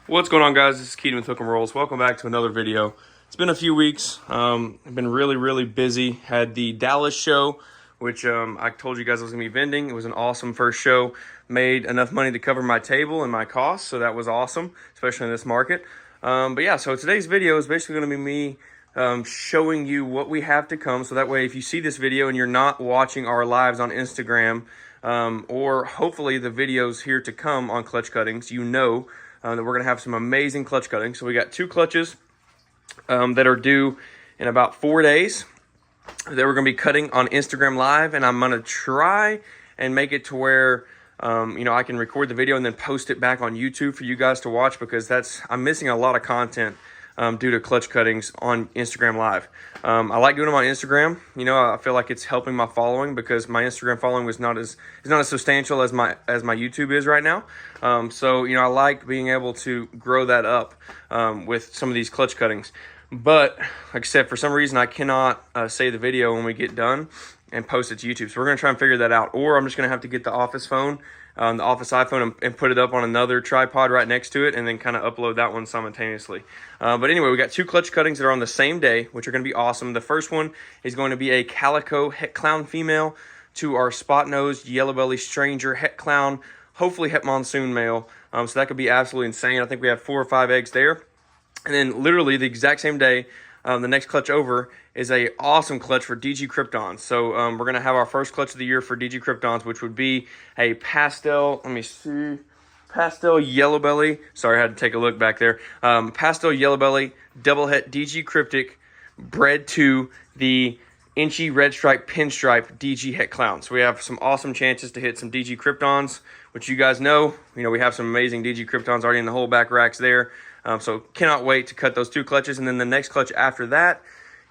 What's going on, guys? This is Keaton with Hook 'em Rolls. Welcome back to another video. It's been a few weeks. I've been really busy. Had the Dallas show, which I told you guys I was going to be vending. It was an awesome first show. Made enough money to cover my table and my costs, so that was awesome, especially in this market. But yeah, so today's video is basically going to be me showing you what we have to come. So that way, if you see this video and you're not watching our lives on Instagram, or hopefully the videos here to come on clutch cuttings, you know that we're going to have some amazing clutch cuttings. So we got two clutches that are due in about 4 days that we're going to be cutting on Instagram Live, and I'm going to try and make it to where I can record the video and then post it back on YouTube for you guys to watch, because I'm missing a lot of content due to clutch cuttings on Instagram Live. I like doing them on Instagram. I feel like it's helping my following, because my Instagram following is not as substantial as my YouTube is right now. So I like being able to grow that up with some of these clutch cuttings. But like I said, for some reason I cannot save the video when we get done and post it to YouTube. So we're gonna try and figure that out, or I'm just gonna have to get the office phone, the office iPhone, and put it up on another tripod right next to it, and then kind of upload that one simultaneously. But anyway, we got two clutch cuttings that are on the same day, which are going to be awesome. The first one is going to be a calico het clown female to our spot-nosed yellow belly stranger het clown, hopefully het monsoon male. So that could be absolutely insane. I think we have 4 or 5 eggs there. And then literally the exact same day, the next clutch over is a awesome clutch for DG Kryptons. So we're going to have our first clutch of the year for DG Kryptons, which would be a pastel, pastel yellow belly. Sorry, I had to take a look back there. Pastel yellow belly, double het DG Cryptic, bred to the inchy red stripe pinstripe DG het clown. So we have some awesome chances to hit some DG Kryptons, which you guys know. We have some amazing DG Kryptons already in the whole back racks there. So cannot wait to cut those two clutches. And then the next clutch after that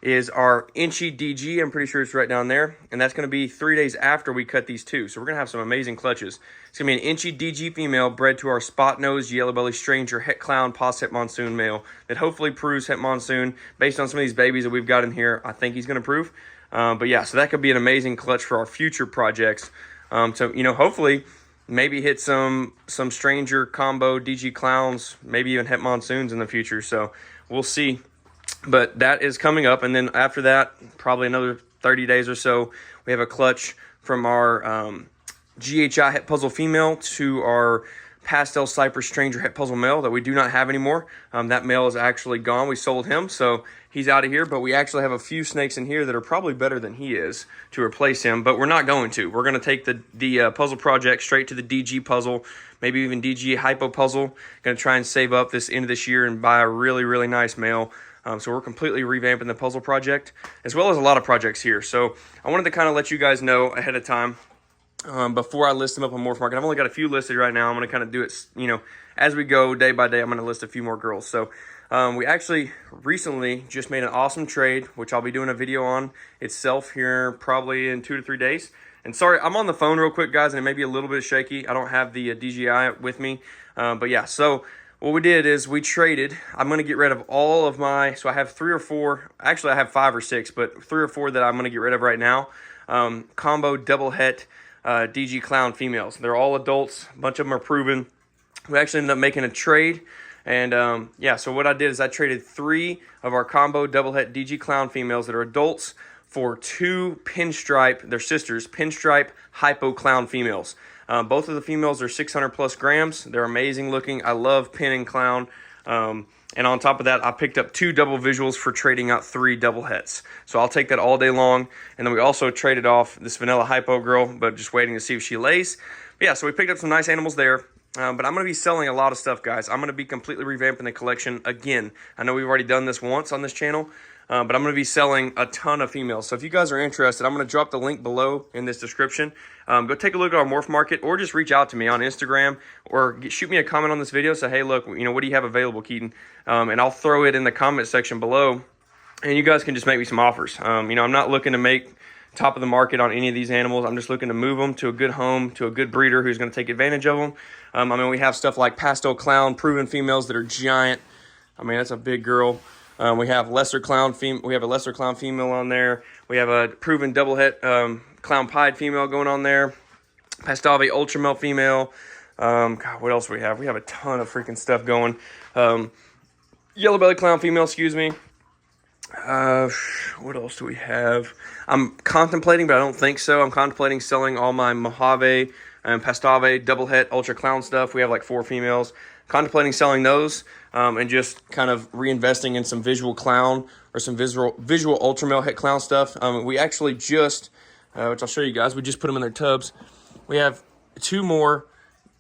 is our inchy DG. I'm pretty sure it's right down there. And that's going to be 3 days after we cut these two. So we're going to have some amazing clutches. It's going to be an inchy DG female bred to our spot-nosed yellow belly stranger het clown pos het monsoon male that hopefully proves het monsoon. Based on some of these babies that we've got in here, I think he's going to prove. But yeah, so that could be an amazing clutch for our future projects. So hopefully maybe hit some stranger combo DG clowns, maybe even het monsoons in the future. So we'll see. But that is coming up. And then after that, probably another 30 days or so, we have a clutch from our GHI het puzzle female to our pastel cypress stranger het puzzle male that we do not have anymore. That male is actually gone. We sold him, so he's out of here. But we actually have a few snakes in here that are probably better than he is to replace him. But we're not going to. We're going to take the puzzle project straight to the DG puzzle, maybe even DG hypo puzzle. Going to try and save up this end of this year and buy a really nice male. So we're completely revamping the puzzle project, as well as a lot of projects here. So I wanted to kind of let you guys know ahead of time, before I list them up on Morph Market. I've only got a few listed right now. I'm going to kind of do it, as we go day by day. I'm going to list a few more girls. So we actually recently just made an awesome trade, which I'll be doing a video on itself here probably in 2 to 3 days. And sorry, I'm on the phone real quick, guys, and it may be a little bit shaky. I don't have the DJI with me. But yeah, so what we did is we traded. I'm going to get rid of all of my, so I have 3 or 4, actually I have 5 or 6, but 3 or 4 that I'm going to get rid of right now. Combo double het DG clown females. They're all adults. A bunch of them are proven. We actually ended up making a trade. And yeah, so what I did is I traded 3 of our combo double het DG clown females that are adults for 2 pinstripe, their sisters, pinstripe hypo clown females. Both of the females are 600 plus grams. They're amazing looking. I love pin and clown. And on top of that, I picked up 2 double visuals for trading out 3 double hets. So I'll take that all day long. And then we also traded off this vanilla hypo girl, but just waiting to see if she lays. But yeah, so we picked up some nice animals there. But I'm going to be selling a lot of stuff, guys. I'm going to be completely revamping the collection again. I know we've already done this once on this channel, but I'm going to be selling a ton of females. So if you guys are interested, I'm going to drop the link below in this description. Go take a look at our Morph Market, or just reach out to me on Instagram, or shoot me a comment on this video. Say, hey, look, what do you have available, Keaton? And I'll throw it in the comment section below, and you guys can just make me some offers. I'm not looking to make top of the market on any of these animals. I'm just looking to move them to a good home, to a good breeder who's going to take advantage of them. We have stuff like pastel clown proven females that are giant. That's a big girl. We have lesser clown we have a lesser clown female on there. We have a proven double het clown pied female going on there. Pastave ultra male female. God, what else do we have? We have a ton of freaking stuff going. Yellow belly clown female, excuse me. What else do we have? I'm contemplating, but I don't think so. I'm contemplating selling all my Mojave and Pastave double het ultra clown stuff. We have like 4 females. Contemplating selling those and just kind of reinvesting in some visual clown or some visual ultra male het clown stuff. We actually just, which I'll show you guys, we just put them in their tubs. We have 2 more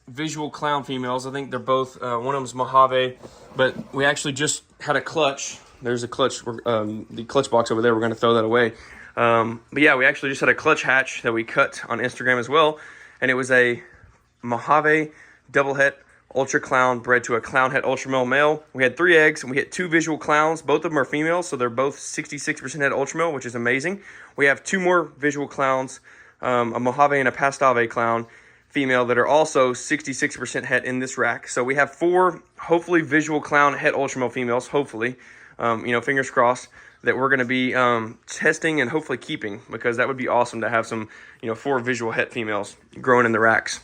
visual clown females. I think they're both, one of them's Mojave, but we actually just had a clutch. There's a clutch, the clutch box over there. We're going to throw that away. But yeah, we actually just had a clutch hatch that we cut on Instagram as well. And it was a Mojave double het ultra clown bred to a clown het ultra male. We had 3 eggs and we hit 2 visual clowns. Both of them are females, so they're both 66% het ultra male, which is amazing. We have 2 more visual clowns, a Mojave and a Pastave clown female that are also 66% het in this rack. So we have 4 hopefully visual clown het ultra male females, hopefully. Fingers crossed that we're going to be testing and hopefully keeping, because that would be awesome to have some, 4 visual het females growing in the racks.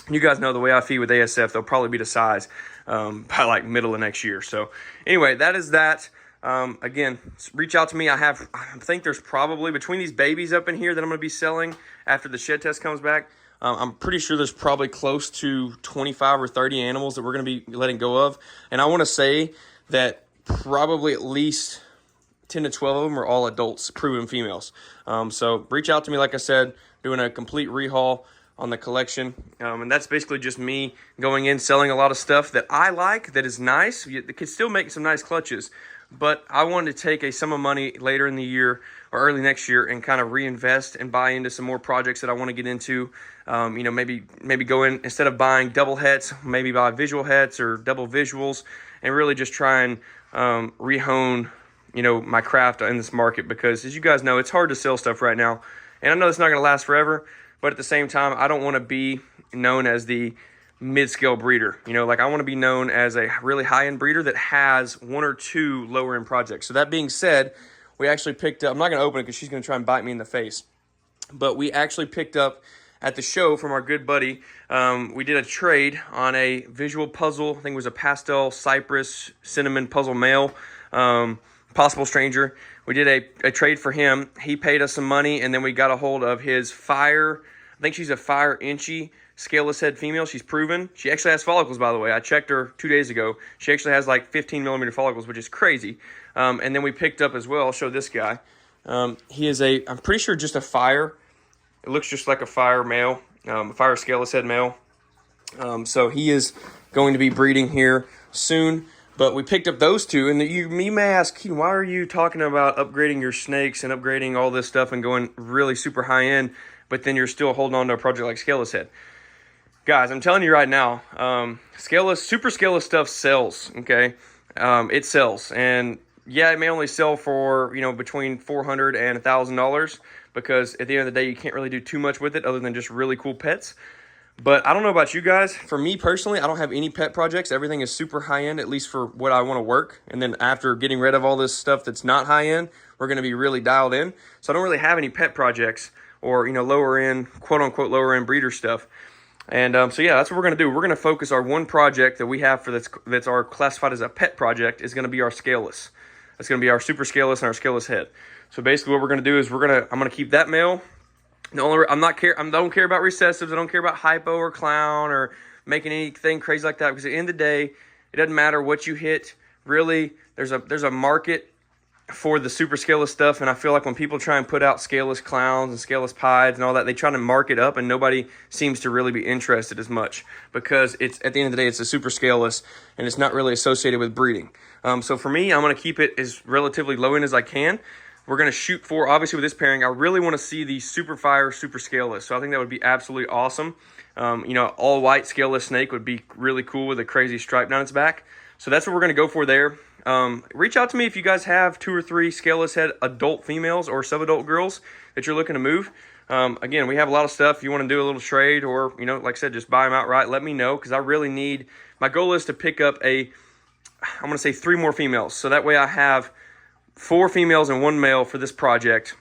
You guys know the way I feed with ASF, they'll probably be to size by like middle of next year. So anyway, that is that. Again, reach out to me. I think there's probably, between these babies up in here that I'm going to be selling after the shed test comes back, I'm pretty sure there's probably close to 25 or 30 animals that we're going to be letting go of. And I want to say that probably at least 10 to 12 of them are all adults, proven females. So reach out to me, like I said, doing a complete rehaul on the collection. And that's basically just me going in, selling a lot of stuff that I like, that is nice. It could still make some nice clutches, but I wanted to take a sum of money later in the year or early next year and kind of reinvest and buy into some more projects that I want to get into. Maybe go in, instead of buying double hets, maybe buy visual hets or double visuals, and really just try and rehone, my craft in this market, because as you guys know, it's hard to sell stuff right now. And I know it's not going to last forever, but at the same time, I don't want to be known as the mid-scale breeder. I want to be known as a really high-end breeder that has 1 or 2 lower-end projects. So that being said, we actually picked up, I'm not going to open it because she's going to try and bite me in the face, but we actually picked up at the show from our good buddy. We did a trade on a visual puzzle. I think it was a pastel cypress cinnamon puzzle male, possible stranger. We did a trade for him. He paid us some money, and then we got a hold of his fire. I think she's a fire inchy scaleless head female. She's proven. She actually has follicles, by the way. I checked her 2 days ago. She actually has like 15 millimeter follicles, which is crazy. And then we picked up as well, I'll show this guy. He is I'm pretty sure just a fire. It looks just like a fire male, a fire scaleless head male. So he is going to be breeding here soon. But we picked up those 2, and you may ask, Keaton, why are you talking about upgrading your snakes and upgrading all this stuff and going really super high end, but then you're still holding on to a project like Scaleless Head? Guys, I'm telling you right now, super scaleless stuff sells, okay? It sells, and yeah, it may only sell for, between $400 and $1,000, because at the end of the day, you can't really do too much with it other than just really cool pets. But I don't know about you guys. For me personally, I don't have any pet projects. Everything is super high-end, at least for what I want to work. And then after getting rid of all this stuff that's not high-end, we're going to be really dialed in. So I don't really have any pet projects or, lower-end, quote-unquote, lower-end breeder stuff. And so, yeah, that's what we're going to do. We're going to focus our one project that we have for that's our classified as a pet project is going to be our scaleless. That's going to be our super scaleless and our scaleless head. So basically what we're going to do is I'm going to keep that male. I don't care about recessives. I don't care about hypo or clown or making anything crazy like that, because at the end of the day, it doesn't matter what you hit. Really, there's a market for the super scaleless stuff, and I feel like when people try and put out scaleless clowns and scaleless pieds and all that, they try to mark it up, and nobody seems to really be interested as much, because it's at the end of the day, it's a super scaleless, and it's not really associated with breeding. So for me, I'm going to keep it as relatively low end as I can. We're going to shoot for, obviously with this pairing, I really want to see the super fire, super scaleless. So I think that would be absolutely awesome. All white scaleless snake would be really cool with a crazy stripe down its back. So that's what we're going to go for there. Reach out to me if you guys have 2 or 3 scaleless head adult females or sub-adult girls that you're looking to move. Again, we have a lot of stuff. If you want to do a little trade or, like I said, just buy them outright, let me know, because I really need, my goal is to pick up I'm going to say 3 more females. So that way I have 4 females and 1 male for this project.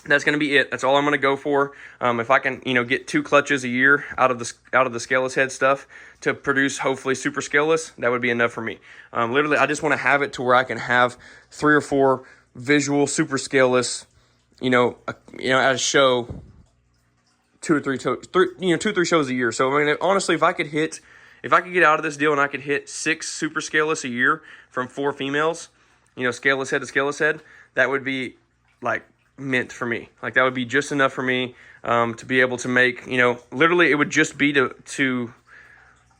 That's going to be it. That's all I'm going to go for. If I can, get 2 clutches a year out of the scaleless head stuff to produce hopefully super scaleless, that would be enough for me. Literally, I just want to have it to where I can have 3 or 4 visual super scaleless, at a show, 2 or 3, 2-3 shows a year. So I mean, honestly, if I could get out of this deal and I could hit 6 super scaleless a year from 4 females, scaleless head to scaleless head, that would be like mint for me. Like that would be just enough for me to be able to make, literally it would just be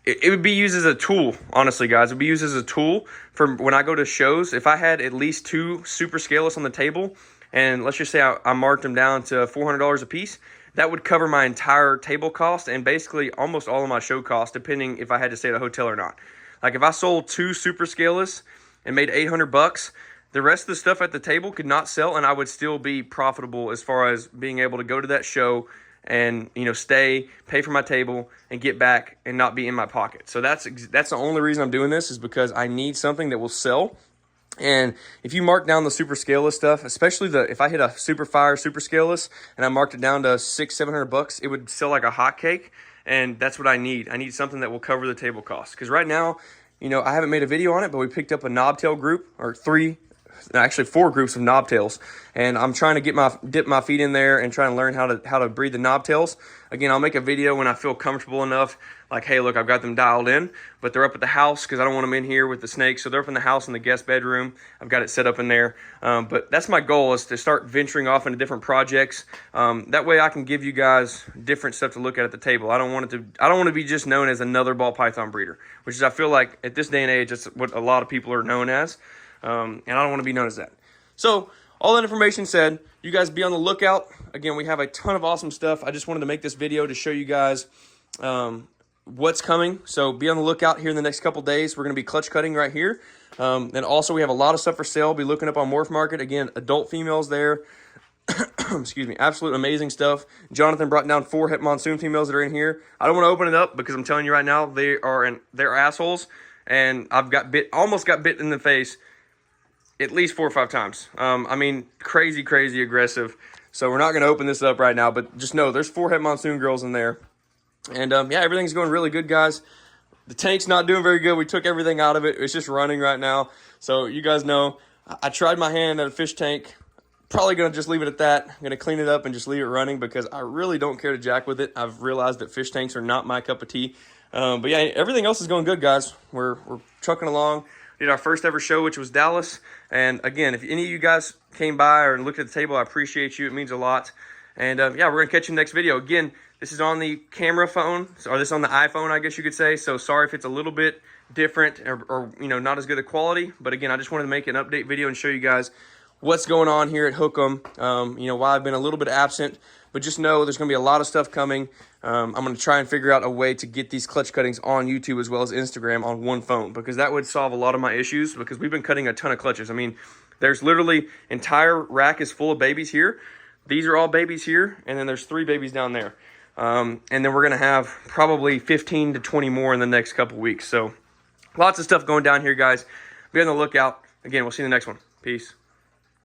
it would be used as a tool, honestly, guys. It would be used as a tool for when I go to shows. If I had at least 2 super scaleless on the table, and let's just say I marked them down to $400 a piece, that would cover my entire table cost and basically almost all of my show cost, depending if I had to stay at a hotel or not. Like if I sold 2 super scaleless and made $800, the rest of the stuff at the table could not sell, and I would still be profitable as far as being able to go to that show and stay, pay for my table, and get back and not be in my pocket. So that's the only reason I'm doing this, is because I need something that will sell. And if you mark down the super scaleless stuff, especially if I hit a super fire super scaleless and I marked it down to $600-700, it would sell like a hotcake. And that's what I need. I need something that will cover the table cost. Because right now, I haven't made a video on it, but we picked up a knobtail group, or 4 groups of knobtails, and I'm trying to dip my feet in there and try to learn how to breed the knobtails. Again, I'll make a video when I feel comfortable enough, like, hey, look, I've got them dialed in, but they're up at the house because I don't want them in here with the snakes. So they're up in the house in the guest bedroom. I've got it set up in there. But that's my goal, is to start venturing off into different projects. That way I can give you guys different stuff to look at the table. I don't want to be just known as another ball python breeder, which is, I feel like at this day and age, that's what a lot of people are known as. And I don't want to be known as that. So all that information said, you guys be on the lookout. Again, we have a ton of awesome stuff. I just wanted to make this video to show you guys what's coming. So be on the lookout here in the next couple days. We're going to be clutch cutting right here. And also we have a lot of stuff for sale. Be looking up on Morph Market. Again, adult females there. Excuse me. Absolute amazing stuff. Jonathan brought down 4 het monsoon females that are in here. I don't want to open it up because I'm telling you right now, they're assholes. And I've almost got bit in the face at least 4 or 5 times. I mean, crazy aggressive. So we're not going to open this up right now, but just know there's 4 het monsoon girls in there. And yeah, everything's going really good, guys. The tank's not doing very good. We took everything out of it. It's just running right now. So you guys know, I tried my hand at a fish tank. Probably going to just leave it at that. I'm going to clean it up and just leave it running because I really don't care to jack with it. I've realized that fish tanks are not my cup of tea. But yeah, everything else is going good, guys. We're trucking along. Did our first ever show, which was Dallas. And again, if any of you guys came by or looked at the table, I appreciate you. It means a lot. And yeah, we're going to catch you in the next video. Again, this is on the camera phone, or this is on the iPhone, I guess you could say. So sorry if it's a little bit different or not as good a quality. But again, I just wanted to make an update video and show you guys what's going on here at Hook'em. Why I've been a little bit absent. But just know there's going to be a lot of stuff coming. I'm going to try and figure out a way to get these clutch cuttings on YouTube as well as Instagram on one phone, because that would solve a lot of my issues, because we've been cutting a ton of clutches. I mean, there's literally entire rack is full of babies here. These are all babies here, and then there's 3 babies down there. And then we're going to have probably 15 to 20 more in the next couple weeks. So lots of stuff going down here, guys. Be on the lookout. Again, we'll see you in the next one. Peace.